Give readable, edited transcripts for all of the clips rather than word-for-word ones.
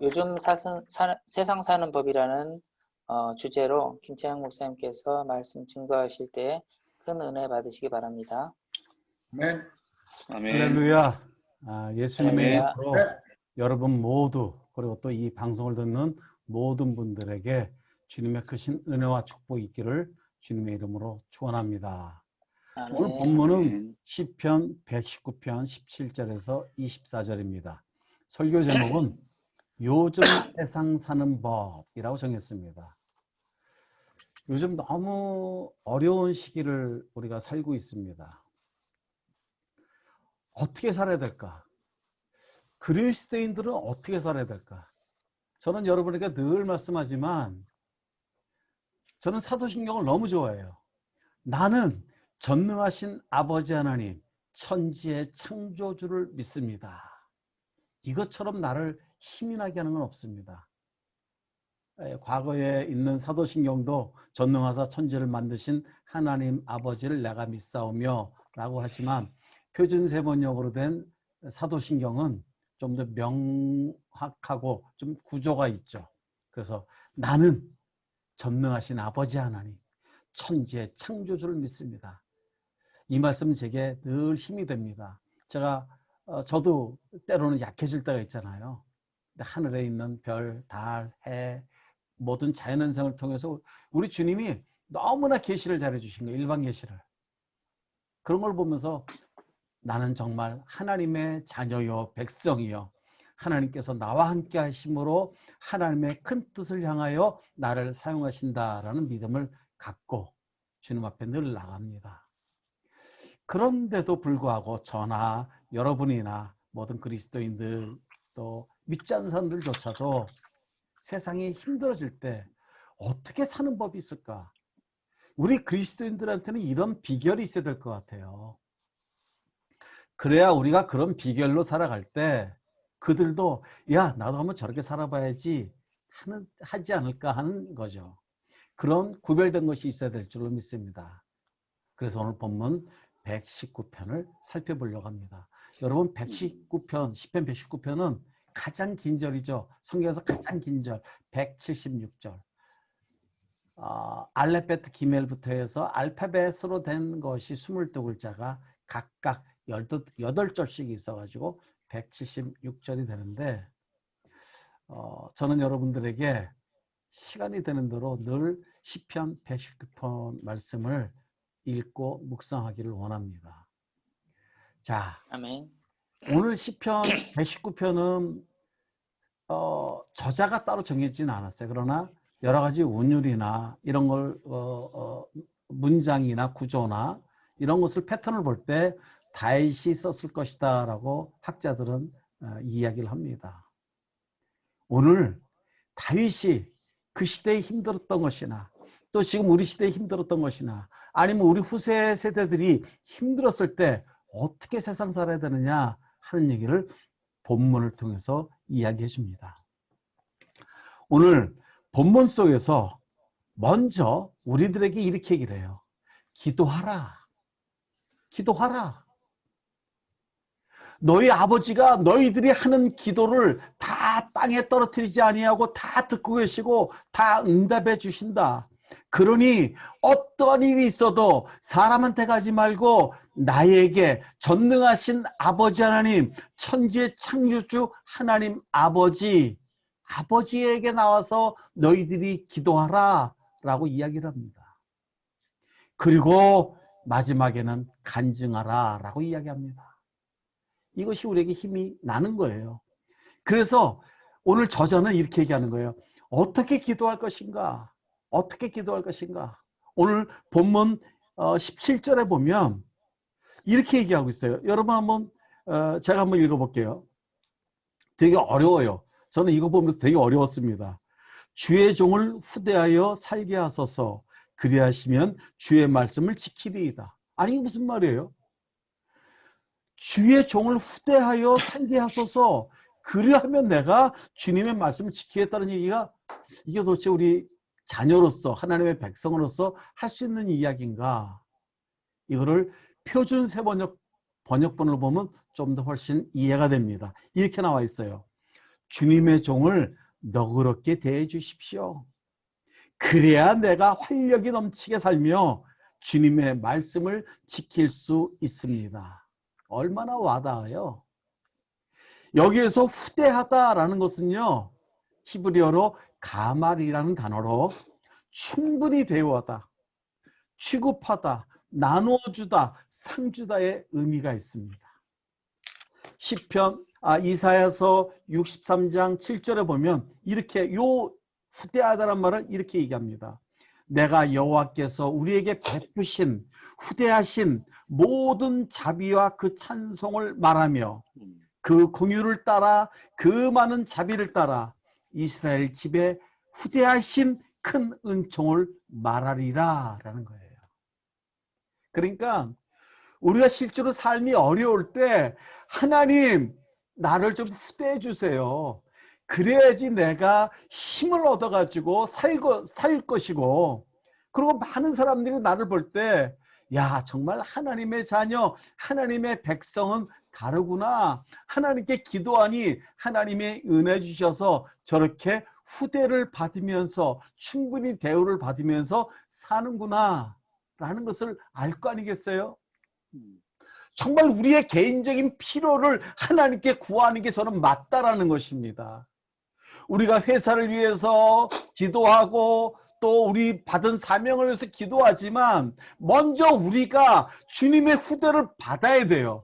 요즘 세상 사는 법이라는 주제로 김채영 목사님께서 말씀 증거하실 때 큰 은혜 받으시기 바랍니다. 아멘. 할렐루야. 예수님의 할렐루야. 이름으로 여러분 모두, 그리고 또 이 방송을 듣는 모든 분들에게 주님의 크신 은혜와 축복이 있기를 주님의 이름으로 축원합니다. 오늘 본문은 시편 119편 17절에서 24절입니다. 설교 제목은 요즘 세상 사는 법이라고 정했습니다. 요즘 너무 어려운 시기를 우리가 살고 있습니다. 어떻게 살아야 될까? 그리스도인들은 어떻게 살아야 될까? 저는 여러분에게 늘 말씀하지만 저는 사도신경을 너무 좋아해요. 나는 전능하신 아버지 하나님, 천지의 창조주를 믿습니다. 이것처럼 나를 힘이 나게 하는 건 없습니다. 과거에 있는 사도신경도 전능하사 천지를 만드신 하나님 아버지를 내가 믿사오며 라고 하지만 표준세번역으로 된 사도신경은 좀 더 명확하고 좀 구조가 있죠. 그래서 나는 전능하신 아버지 하나님, 천지의 창조주를 믿습니다. 이 말씀 제게 늘 힘이 됩니다. 저도 때로는 약해질 때가 있잖아요. 하늘에 있는 별, 달, 해, 모든 자연현상을 통해서 우리 주님이 너무나 계시를 잘해 주신 거예요. 일반 계시를. 그런 걸 보면서 나는 정말 하나님의 자녀요, 백성이요. 하나님께서 나와 함께 하심으로 하나님의 큰 뜻을 향하여 나를 사용하신다라는 믿음을 갖고 주님 앞에 늘 나갑니다. 그런데도 불구하고 저나 여러분이나 모든 그리스도인들 또 믿지 않는 사람들조차도 세상이 힘들어질 때 어떻게 사는 법이 있을까? 우리 그리스도인들한테는 이런 비결이 있어야 될 것 같아요. 그래야 우리가 그런 비결로 살아갈 때 그들도 야, 나도 한번 저렇게 살아봐야지 하지 않을까 하는 거죠. 그런 구별된 것이 있어야 될 줄로 믿습니다. 그래서 오늘 본문 119편을 살펴보려고 합니다. 여러분 119편, 시편 119편은 가장 긴 절이죠. 성경에서 가장 긴 절 176절. 알레베트 기멜부터 해서 알파벳으로 된 것이 22글자가 각각 8절씩 있어가지고 176절이 되는데 저는 여러분들에게 시간이 되는 대로 늘 시편 119편 말씀을 읽고 묵상하기를 원합니다. 자, 아멘. 오늘 시편 119편은 저자가 따로 정해지지는 않았어요. 그러나 여러 가지 운율이나 이런 걸 문장이나 구조나 이런 것을 패턴을 볼 때 다윗이 썼을 것이다 라고 학자들은 이야기를 합니다. 오늘 다윗이 그 시대에 힘들었던 것이나 또 지금 우리 시대에 힘들었던 것이나 아니면 우리 후세 세대들이 힘들었을 때 어떻게 세상 살아야 되느냐 하는 얘기를 본문을 통해서 이야기해 줍니다. 오늘 본문 속에서 먼저 우리들에게 이렇게 얘기를 해요. 기도하라. 기도하라. 너희 아버지가 너희들이 하는 기도를 다 땅에 떨어뜨리지 아니하고 다 듣고 계시고 다 응답해 주신다. 그러니 어떠한 일이 있어도 사람한테 가지 말고 나에게 전능하신 아버지 하나님, 천지의 창조주 하나님 아버지에게 나와서 너희들이 기도하라 라고 이야기를 합니다. 그리고 마지막에는 간증하라 라고 이야기합니다. 이것이 우리에게 힘이 나는 거예요. 그래서 오늘 저자는 이렇게 얘기하는 거예요. 어떻게 기도할 것인가? 어떻게 기도할 것인가? 오늘 본문 17절에 보면 이렇게 얘기하고 있어요. 여러분 한번 제가 한번 읽어볼게요. 되게 어려워요. 저는 이거 보면서 되게 어려웠습니다. 주의 종을 후대하여 살게 하소서. 그리하시면 주의 말씀을 지키리이다. 아니 이게 무슨 말이에요? 주의 종을 후대하여 살게 하소서. 그리하면 내가 주님의 말씀을 지키겠다는 얘기가 이게 도대체 우리 자녀로서 하나님의 백성으로서 할 수 있는 이야기인가? 이거를 표준 세번역 번역본을 보면 좀 더 훨씬 이해가 됩니다. 이렇게 나와 있어요. 주님의 종을 너그럽게 대해 주십시오. 그래야 내가 활력이 넘치게 살며 주님의 말씀을 지킬 수 있습니다. 얼마나 와닿아요. 여기에서 후대하다라는 것은요, 히브리어로 가말이라는 단어로 충분히 대우하다, 취급하다, 나누어주다, 상주다의 의미가 있습니다. 이사야서 63장 7절에 보면 이렇게 요 후대하다란 말을 이렇게 얘기합니다. 내가 여호와께서 우리에게 베푸신 후대하신 모든 자비와 그 찬송을 말하며 그 긍휼을 따라 그 많은 자비를 따라 이스라엘 집에 후대하신 큰 은총을 말하리라 라는 거예요. 그러니까 우리가 실제로 삶이 어려울 때 하나님 나를 좀 후대해 주세요. 그래야지 내가 힘을 얻어가지고 살 것이고, 그리고 많은 사람들이 나를 볼 때 야, 정말 하나님의 자녀, 하나님의 백성은 다르구나. 하나님께 기도하니 하나님의 은혜 주셔서 저렇게 후대를 받으면서 충분히 대우를 받으면서 사는구나 라는 것을 알 거 아니겠어요? 정말 우리의 개인적인 필요를 하나님께 구하는 게 저는 맞다라는 것입니다. 우리가 회사를 위해서 기도하고 또 우리 받은 사명을 위해서 기도하지만 먼저 우리가 주님의 후대를 받아야 돼요.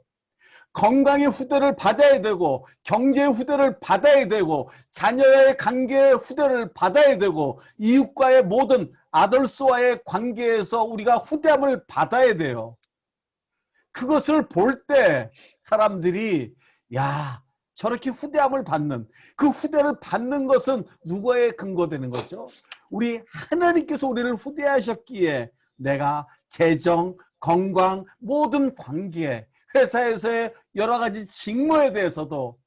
건강의 후대를 받아야 되고, 경제의 후대를 받아야 되고, 자녀의 관계의 후대를 받아야 되고, 이웃과의 모든 아들스와의 관계에서 우리가 후대함을 받아야 돼요. 그것을 볼 때 사람들이 야, 저렇게 후대함을 받는, 그 후대를 받는 것은 누구에 근거되는 거죠? 우리 하나님께서 우리를 후대하셨기에 내가 재정, 건강, 모든 관계, 회사에서의 여러 가지 직무에 대해서도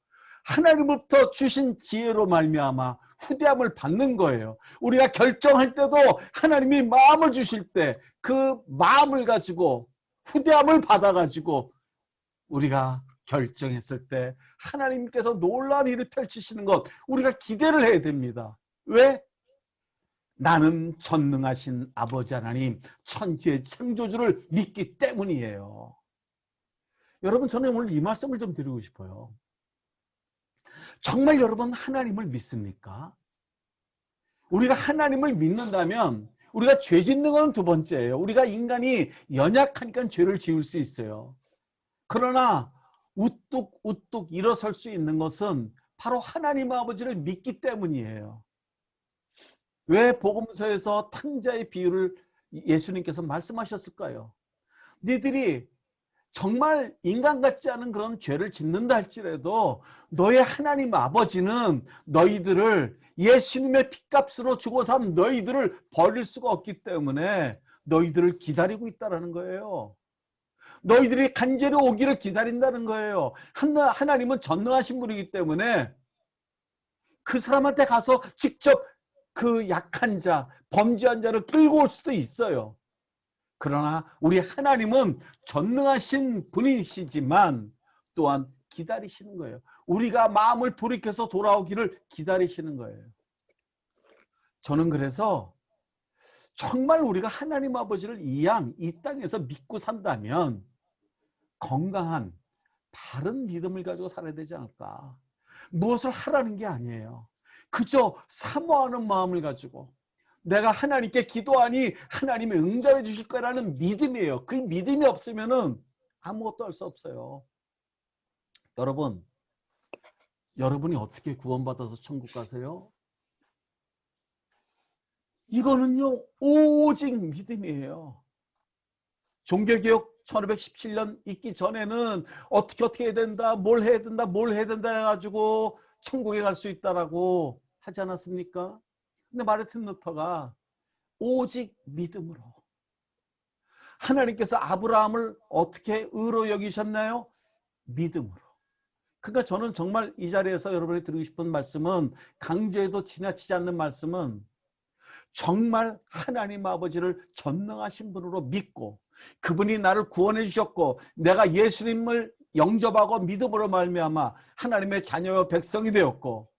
하나님부터 주신 지혜로 말미암아 후대함을 받는 거예요. 우리가 결정할 때도 하나님이 마음을 주실 때 그 마음을 가지고 후대함을 받아가지고 우리가 결정했을 때 하나님께서 놀라운 일을 펼치시는 것 우리가 기대를 해야 됩니다. 왜? 나는 전능하신 아버지 하나님 천지의 창조주를 믿기 때문이에요. 여러분, 저는 오늘 이 말씀을 좀 드리고 싶어요. 정말 여러분 하나님을 믿습니까? 우리가 하나님을 믿는다면 우리가 죄 짓는 건 두 번째예요. 우리가 인간이 연약하니까 죄를 지을 수 있어요. 그러나 우뚝 일어설 수 있는 것은 바로 하나님 아버지를 믿기 때문이에요. 왜 복음서에서 탕자의 비유를 예수님께서 말씀하셨을까요? 너희들이 정말 인간 같지 않은 그런 죄를 짓는다 할지라도 너의 하나님 아버지는 너희들을 예수님의 핏값으로 주고 산 너희들을 버릴 수가 없기 때문에 너희들을 기다리고 있다는 거예요. 너희들이 간절히 오기를 기다린다는 거예요. 하나님은 전능하신 분이기 때문에 그 사람한테 가서 직접 그 약한 자, 범죄한 자를 끌고 올 수도 있어요. 그러나 우리 하나님은 전능하신 분이시지만 또한 기다리시는 거예요. 우리가 마음을 돌이켜서 돌아오기를 기다리시는 거예요. 저는 그래서 정말 우리가 하나님 아버지를 이 땅에서 믿고 산다면 건강한 바른 믿음을 가지고 살아야 되지 않을까. 무엇을 하라는 게 아니에요. 그저 사모하는 마음을 가지고 내가 하나님께 기도하니 하나님이 응답해 주실 거라는 믿음이에요. 그 믿음이 없으면은 아무것도 할 수 없어요. 여러분이 어떻게 구원받아서 천국 가세요? 이거는요 오직 믿음이에요. 종교개혁 1517년 있기 전에는 어떻게 해야 된다, 뭘 해야 된다 해가지고 천국에 갈 수 있다라고 하지 않았습니까? 근데 마르틴 루터가 오직 믿음으로, 하나님께서 아브라함을 어떻게 의로 여기셨나요? 믿음으로. 그러니까 저는 정말 이 자리에서 여러분이 드리고 싶은 말씀은, 강조해도 지나치지 않는 말씀은, 정말 하나님 아버지를 전능하신 분으로 믿고 그분이 나를 구원해 주셨고 내가 예수님을 영접하고 믿음으로 말미암아 하나님의 자녀와 백성이 되었고,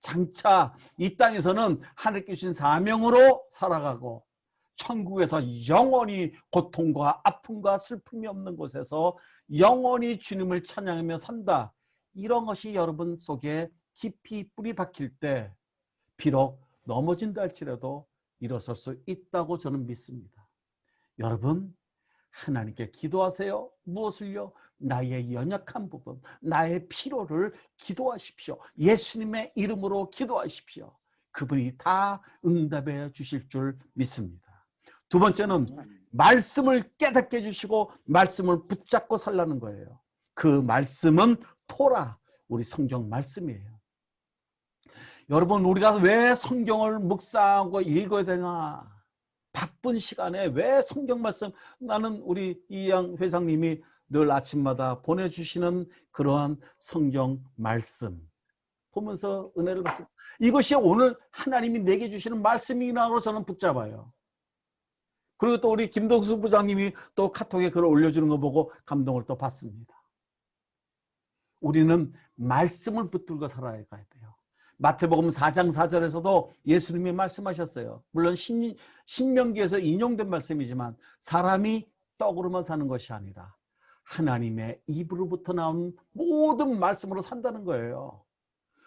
장차 이 땅에서는 하나님께 주신 사명으로 살아가고, 천국에서 영원히 고통과 아픔과 슬픔이 없는 곳에서 영원히 주님을 찬양하며 산다. 이런 것이 여러분 속에 깊이 뿌리 박힐 때 비록 넘어진다 할지라도 일어설 수 있다고 저는 믿습니다. 여러분, 하나님께 기도하세요. 무엇을요? 나의 연약한 부분, 나의 필요를 기도하십시오. 예수님의 이름으로 기도하십시오. 그분이 다 응답해 주실 줄 믿습니다. 두 번째는 말씀을 깨닫게 해주시고 말씀을 붙잡고 살라는 거예요. 그 말씀은 토라, 우리 성경 말씀이에요. 여러분, 우리가 왜 성경을 묵상하고 읽어야 되나? 바쁜 시간에 왜 성경 말씀, 나는 우리 이양 회장님이 늘 아침마다 보내주시는 그러한 성경 말씀 보면서 은혜를 받습니다. 이것이 오늘 하나님이 내게 주시는 말씀이라고 저는 붙잡아요. 그리고 또 우리 김동수 부장님이 또 카톡에 글을 올려주는 거 보고 감동을 또 받습니다. 우리는 말씀을 붙들고 살아야 돼요. 마태복음 4장 4절에서도 예수님이 말씀하셨어요. 물론 신명기에서 인용된 말씀이지만 사람이 떡으로만 사는 것이 아니라 하나님의 입으로부터 나온 모든 말씀으로 산다는 거예요.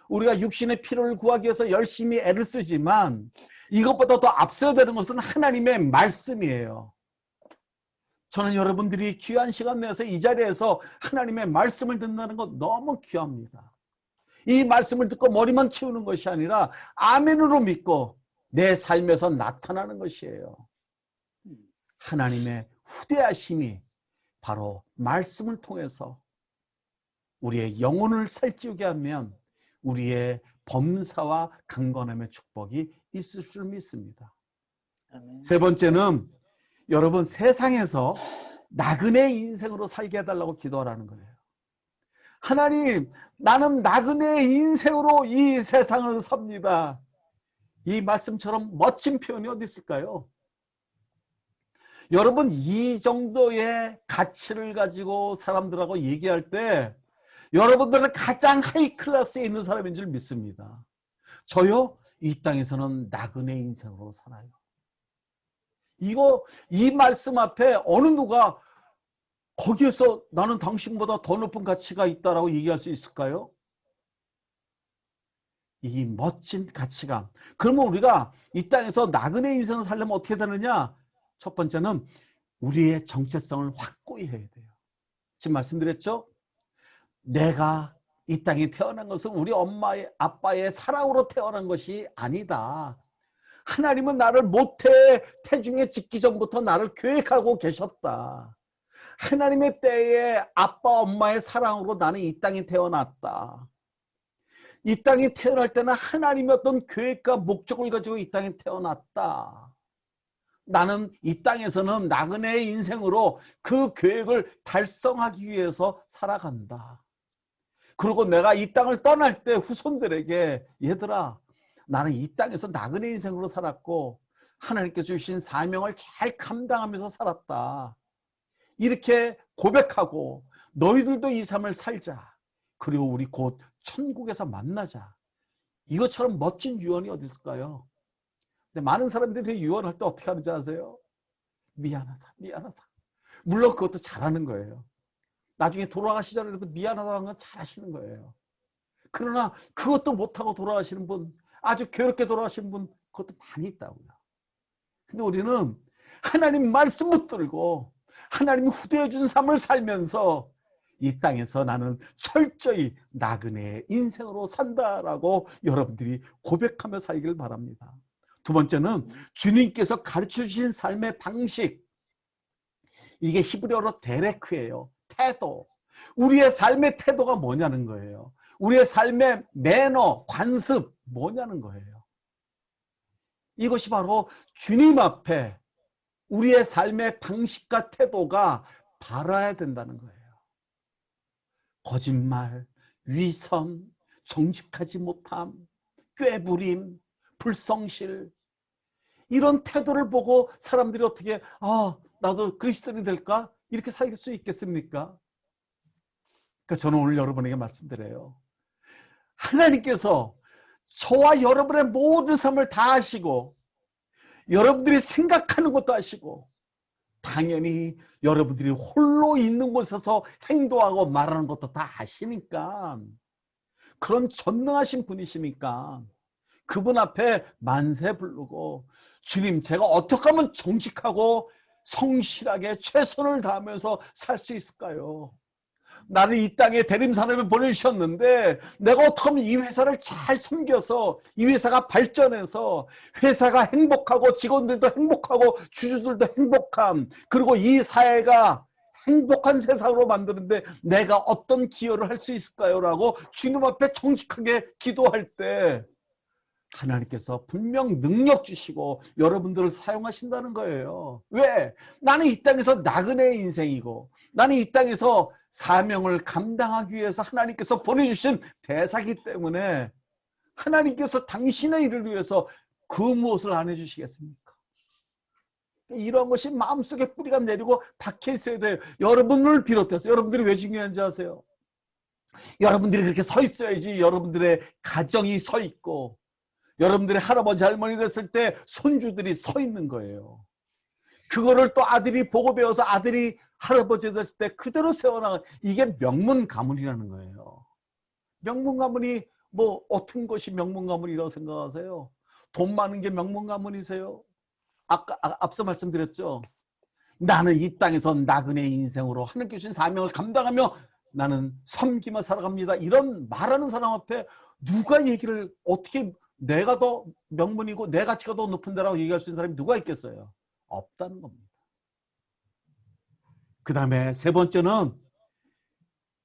우리가 육신의 필요를 구하기 위해서 열심히 애를 쓰지만 이것보다 더 앞서야 되는 것은 하나님의 말씀이에요. 저는 여러분들이 귀한 시간 내서 이 자리에서 하나님의 말씀을 듣는다는 것 너무 귀합니다. 이 말씀을 듣고 머리만 키우는 것이 아니라 아멘으로 믿고 내 삶에서 나타나는 것이에요. 하나님의 후대하심이 바로 말씀을 통해서 우리의 영혼을 살찌우게 하면 우리의 범사와 강건함의 축복이 있을 줄 믿습니다. 아멘. 세 번째는 여러분, 세상에서 나그네 인생으로 살게 해달라고 기도하라는 거예요. 하나님, 나는 나그네 인생으로 이 세상을 삽니다. 이 말씀처럼 멋진 표현이 어디 있을까요? 여러분, 이 정도의 가치를 가지고 사람들하고 얘기할 때 여러분들은 가장 하이 클래스에 있는 사람인 줄 믿습니다. 저요, 이 땅에서는 나그네 인생으로 살아요. 이 말씀 앞에 어느 누가 거기에서 나는 당신보다 더 높은 가치가 있다라고 얘기할 수 있을까요? 이 멋진 가치감. 그러면 우리가 이 땅에서 나그네 인생을 살려면 어떻게 되느냐? 첫 번째는 우리의 정체성을 확고히 해야 돼요. 지금 말씀드렸죠? 내가 이 땅에 태어난 것은 우리 엄마의 아빠의 사랑으로 태어난 것이 아니다. 하나님은 나를 모태 태중에 짓기 전부터 나를 계획하고 계셨다. 하나님의 때에 아빠 엄마의 사랑으로 나는 이 땅에 태어났다. 이 땅에 태어날 때는 하나님의 어떤 계획과 목적을 가지고 이 땅에 태어났다. 나는 이 땅에서는 나그네의 인생으로 그 계획을 달성하기 위해서 살아간다. 그리고 내가 이 땅을 떠날 때 후손들에게, 얘들아, 나는 이 땅에서 나그네 인생으로 살았고 하나님께서 주신 사명을 잘 감당하면서 살았다. 이렇게 고백하고 너희들도 이 삶을 살자. 그리고 우리 곧 천국에서 만나자. 이것처럼 멋진 유언이 어디 있을까요? 근데 많은 사람들이 유언할 때 어떻게 하는지 아세요? 미안하다, 미안하다. 물론 그것도 잘하는 거예요. 나중에 돌아가시더라도 미안하다는 건 잘하시는 거예요. 그러나 그것도 못하고 돌아가시는 분, 아주 괴롭게 돌아가시는 분, 그것도 많이 있다고요. 근데 우리는 하나님 말씀 붙들고 하나님이 후대해 준 삶을 살면서 이 땅에서 나는 철저히 나그네의 인생으로 산다라고 여러분들이 고백하며 살기를 바랍니다. 두 번째는 주님께서 가르쳐 주신 삶의 방식. 이게 히브리어로 데레크예요. 태도. 우리의 삶의 태도가 뭐냐는 거예요. 우리의 삶의 매너, 관습 뭐냐는 거예요. 이것이 바로 주님 앞에 우리의 삶의 방식과 태도가 바라야 된다는 거예요. 거짓말, 위선, 정직하지 못함, 꾀부림, 불성실, 이런 태도를 보고 사람들이 어떻게 나도 그리스도인이 될까? 이렇게 살 수 있겠습니까? 그러니까 저는 오늘 여러분에게 말씀드려요. 하나님께서 저와 여러분의 모든 삶을 다 아시고 여러분들이 생각하는 것도 아시고 당연히 여러분들이 홀로 있는 곳에서 행동하고 말하는 것도 다 아시니까 그런 전능하신 분이시니까 그분 앞에 만세 부르고 주님 제가 어떻게 하면 정직하고 성실하게 최선을 다하면서 살 수 있을까요? 나를 이 땅에 대림산업에 보내주셨는데 내가 어떻게 하면 이 회사를 잘 섬겨서 이 회사가 발전해서 회사가 행복하고 직원들도 행복하고 주주들도 행복한 그리고 이 사회가 행복한 세상으로 만드는데 내가 어떤 기여를 할 수 있을까요? 라고 주님 앞에 정직하게 기도할 때 하나님께서 분명 능력 주시고 여러분들을 사용하신다는 거예요. 왜? 나는 이 땅에서 나그네의 인생이고 나는 이 땅에서 사명을 감당하기 위해서 하나님께서 보내주신 대사기 때문에 하나님께서 당신의 일을 위해서 그 무엇을 안 해주시겠습니까? 이런 것이 마음속에 뿌리가 내리고 박혀 있어야 돼요. 여러분을 비롯해서 여러분들이 왜 중요한지 아세요? 여러분들이 그렇게 서 있어야지 여러분들의 가정이 서 있고 여러분들의 할아버지 할머니 됐을 때 손주들이 서 있는 거예요. 그거를 또 아들이 보고 배워서 아들이 할아버지 됐을 때 그대로 세워나가 이게 명문 가문이라는 거예요. 명문 가문이 뭐 어떤 것이 명문 가문이라고 생각하세요? 돈 많은 게 명문 가문이세요? 앞서 말씀드렸죠. 나는 이 땅에서 나그네 인생으로 하나님께 주신 사명을 감당하며 나는 섬기며 살아갑니다. 이런 말하는 사람 앞에 누가 얘기를 어떻게 내가 더 명문이고 내 가치가 더 높은 데라고 얘기할 수 있는 사람이 누가 있겠어요? 없다는 겁니다. 그 다음에 세 번째는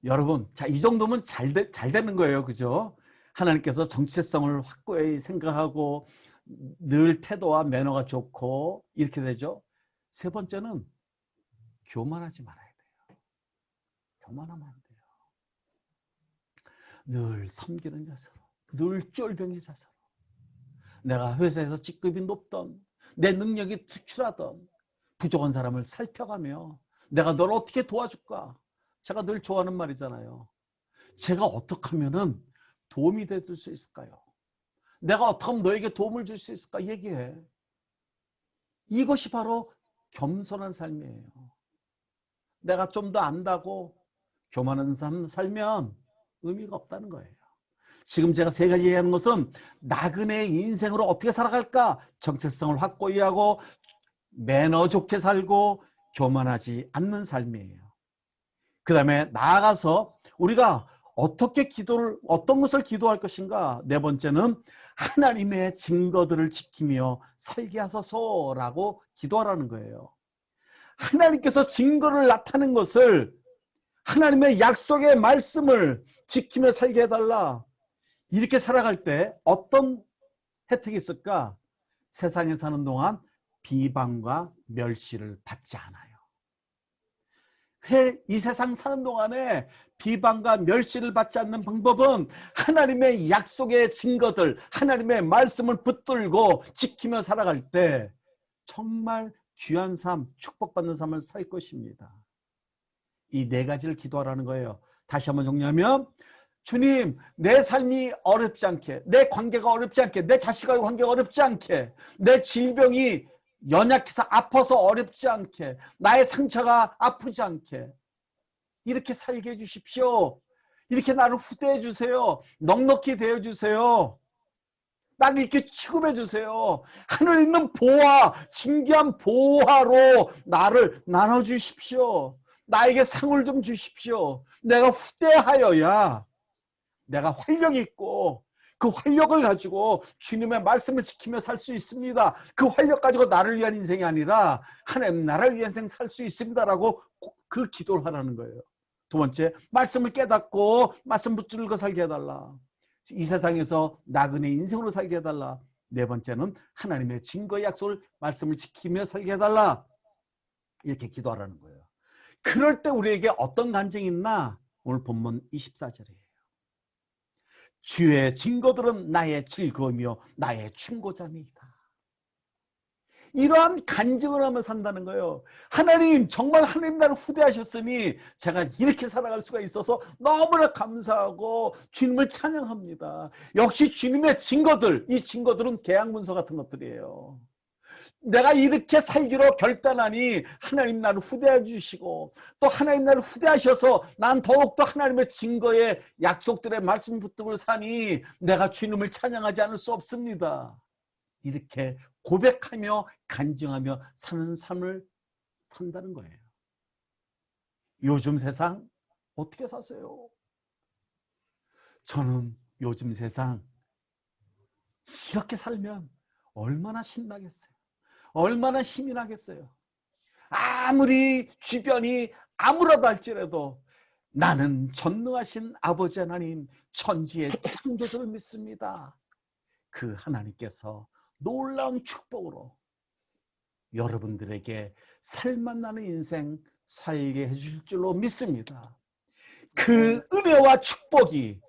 여러분 자, 이 정도면 잘 되는 거예요. 그죠? 하나님께서 정체성을 확고히 생각하고 늘 태도와 매너가 좋고 이렇게 되죠. 세 번째는 교만하지 말아야 돼요. 교만하면 안 돼요. 늘 섬기는 자세로 늘 쫄병의 자세로 내가 회사에서 직급이 높던 내 능력이 특출하던 부족한 사람을 살펴가며 내가 널 어떻게 도와줄까? 제가 늘 좋아하는 말이잖아요. 제가 어떻게 하면 도움이 될 수 있을까요? 내가 어떻게 하면 너에게 도움을 줄 수 있을까? 얘기해. 이것이 바로 겸손한 삶이에요. 내가 좀 더 안다고 교만한 삶 살면 의미가 없다는 거예요. 지금 제가 세 가지 얘기하는 것은 나그네 인생으로 어떻게 살아갈까? 정체성을 확고히 하고 매너 좋게 살고 교만하지 않는 삶이에요. 그 다음에 나아가서 우리가 어떻게 어떤 것을 기도할 것인가? 네 번째는 하나님의 증거들을 지키며 살게 하소서라고 기도하라는 거예요. 하나님께서 증거를 나타낸 것을 하나님의 약속의 말씀을 지키며 살게 해달라. 이렇게 살아갈 때 어떤 혜택이 있을까? 세상에 사는 동안 비방과 멸시를 받지 않아요. 이 세상 사는 동안에 비방과 멸시를 받지 않는 방법은 하나님의 약속의 증거들, 하나님의 말씀을 붙들고 지키며 살아갈 때 정말 귀한 삶, 축복받는 삶을 살 것입니다. 이 네 가지를 기도하라는 거예요. 다시 한번 정리하면 주님, 내 삶이 어렵지 않게, 내 관계가 어렵지 않게, 내 자식과의 관계가 어렵지 않게, 내 질병이 연약해서 아파서 어렵지 않게, 나의 상처가 아프지 않게 이렇게 살게 해주십시오. 이렇게 나를 후대해 주세요. 넉넉히 대해 주세요. 나를 이렇게 취급해 주세요. 하늘에 있는 보화, 진귀한 보화로 나를 나눠주십시오. 나에게 상을 좀 주십시오. 내가 후대하여야 내가 활력이 있고 그 활력을 가지고 주님의 말씀을 지키며 살 수 있습니다. 그 활력 가지고 나를 위한 인생이 아니라 하나님 나라를 위한 인생 살 수 있습니다라고 그 기도를 하라는 거예요. 두 번째, 말씀을 깨닫고 말씀 붙들고 살게 해달라. 이 세상에서 나그네 인생으로 살게 해달라. 네 번째는 하나님의 증거의 약속을 말씀을 지키며 살게 해달라. 이렇게 기도하라는 거예요. 그럴 때 우리에게 어떤 간증이 있나? 오늘 본문 24절이에요. 주의 증거들은 나의 즐거움이요 나의 충고자니이다. 이러한 간증을 하며 산다는 거예요. 하나님, 정말 하나님 나를 후대하셨으니 제가 이렇게 살아갈 수가 있어서 너무나 감사하고 주님을 찬양합니다. 역시 주님의 증거들, 이 증거들은 계약문서 같은 것들이에요. 내가 이렇게 살기로 결단하니 하나님 나를 후대해 주시고 또 하나님 나를 후대하셔서 난 더욱더 하나님의 증거의 약속들의 말씀 붙들고 사니 내가 주님을 찬양하지 않을 수 없습니다. 이렇게 고백하며 간증하며 사는 삶을 산다는 거예요. 요즘 세상 어떻게 사세요? 저는 요즘 세상 이렇게 살면 얼마나 신나겠어요. 얼마나 힘이 나겠어요. 아무리 주변이 아무라도 할지라도 나는 전능하신 아버지 하나님 천지의 창조주를 믿습니다. 그 하나님께서 놀라운 축복으로 여러분들에게 살맛나는 인생 살게 해주실 줄로 믿습니다. 그 은혜와 축복이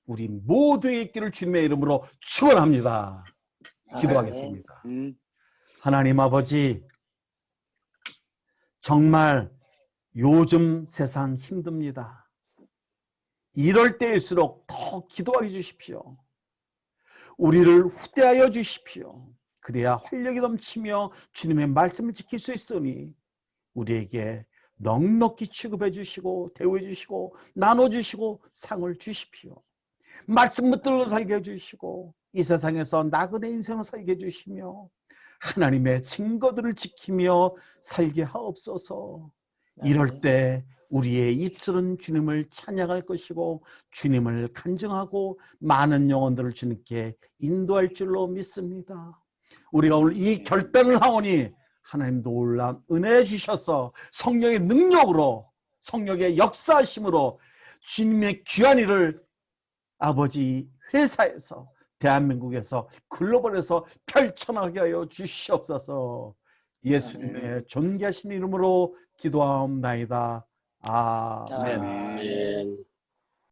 우리 모두의 있기를 주님의 이름으로 축원합니다. 기도하겠습니다. 하나님 아버지, 정말 요즘 세상 힘듭니다. 이럴 때일수록 더 기도하게 주십시오. 우리를 후대하여 주십시오. 그래야 활력이 넘치며 주님의 말씀을 지킬 수 있으니 우리에게 넉넉히 취급해 주시고 대우해 주시고 나눠 주시고 상을 주십시오. 말씀 붙들고 살게 해주시고 이 세상에서 나그네 인생을 살게 해주시며 하나님의 증거들을 지키며 살게 하옵소서. 이럴 때 우리의 입술은 주님을 찬양할 것이고 주님을 간증하고 많은 영혼들을 주님께 인도할 줄로 믿습니다. 우리가 오늘 이 결단을 하오니 하나님 놀라운 은혜 주셔서 성령의 능력으로 성령의 역사하심으로 주님의 귀한 일을 아버지 회사에서 대한민국에서 글로벌에서 펼쳐나가게 하여 주시옵소서. 예수님의 존귀하신 이름으로 기도하옵나이다. 아멘. 아멘.